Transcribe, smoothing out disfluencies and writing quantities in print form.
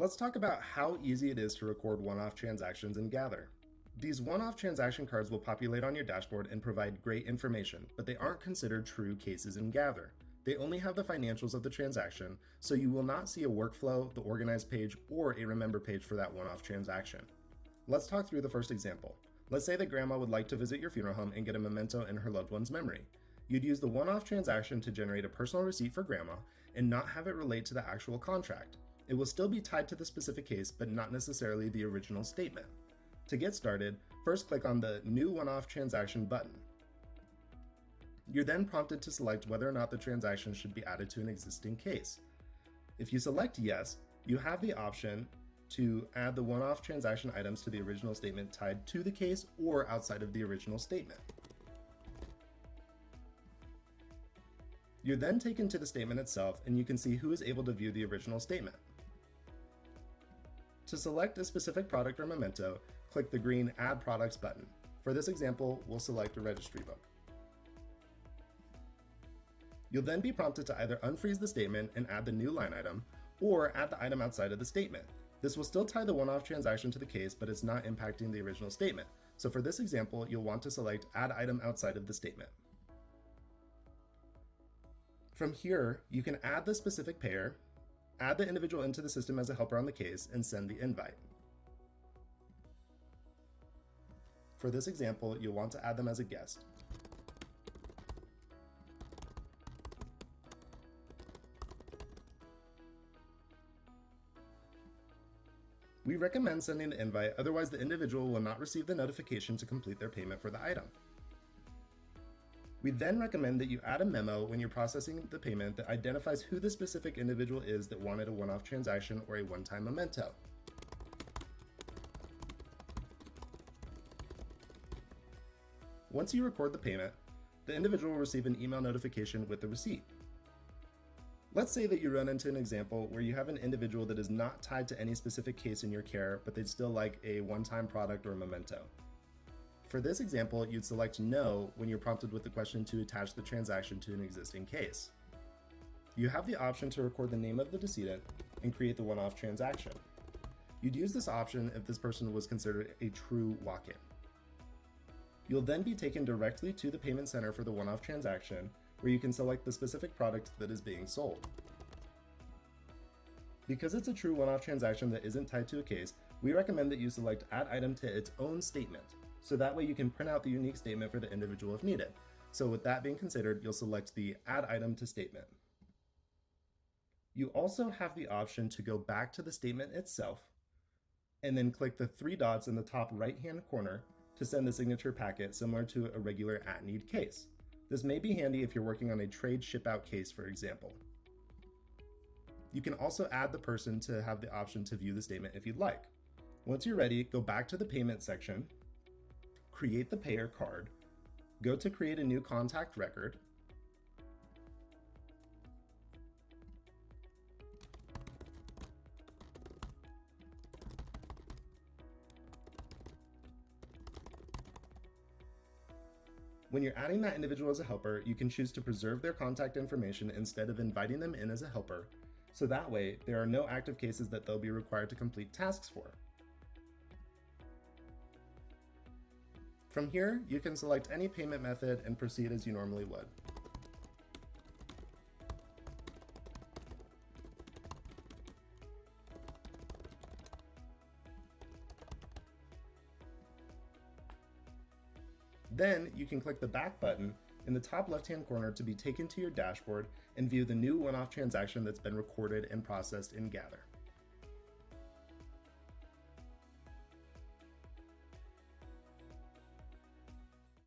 Let's talk about how easy it is to record one-off transactions in Gather. These one-off transaction cards will populate on your dashboard and provide great information, but they aren't considered true cases in Gather. They only have the financials of the transaction, so you will not see a workflow, the organized page, or a remember page for that one-off transaction. Let's talk through the first example. Let's say that grandma would like to visit your funeral home and get a memento in her loved one's memory. You'd use the one-off transaction to generate a personal receipt for grandma and not have it relate to the actual contract. It will still be tied to the specific case, but not necessarily the original statement. To get started, first click on the New One-Off Transaction button. You're then prompted to select whether or not the transaction should be added to an existing case. If you select Yes, you have the option to add the one-off transaction items to the original statement tied to the case or outside of the original statement. You're then taken to the statement itself and you can see who is able to view the original statement. To select a specific product or memento, click the green Add Products button. For this example, we'll select a registry book. You'll then be prompted to either unfreeze the statement and add the new line item, or add the item outside of the statement. This will still tie the one-off transaction to the case, but it's not impacting the original statement. So for this example, you'll want to select Add Item Outside of the statement. From here, you can add the specific payer, add the individual into the system as a helper on the case, and send the invite. For this example, you'll want to add them as a guest. We recommend sending the invite, otherwise the individual will not receive the notification to complete their payment for the item. We then recommend that you add a memo when you're processing the payment that identifies who the specific individual is that wanted a one-off transaction or a one-time memento. Once you record the payment, the individual will receive an email notification with the receipt. Let's say that you run into an example where you have an individual that is not tied to any specific case in your care, but they'd still like a one-time product or memento. For this example, you'd select No when you're prompted with the question to attach the transaction to an existing case. You have the option to record the name of the decedent and create the one-off transaction. You'd use this option if this person was considered a true walk-in. You'll then be taken directly to the payment center for the one-off transaction, where you can select the specific product that is being sold. Because it's a true one-off transaction that isn't tied to a case, we recommend that you select Add Item to its own statement, so that way you can print out the unique statement for the individual if needed. So with that being considered, you'll select the Add Item to Statement. You also have the option to go back to the statement itself, and then click the three dots in the top right-hand corner to send the signature packet similar to a regular at-need case. This may be handy if you're working on a trade ship-out case, for example. You can also add the person to have the option to view the statement if you'd like. Once you're ready, go back to the payment section, create the payer card, go to create a new contact record, when you're adding that individual as a helper, you can choose to preserve their contact information instead of inviting them in as a helper, so that way there are no active cases that they'll be required to complete tasks for. From here, you can select any payment method and proceed as you normally would. Then you can click the back button in the top left-hand corner to be taken to your dashboard and view the new one-off transaction that's been recorded and processed in Gather.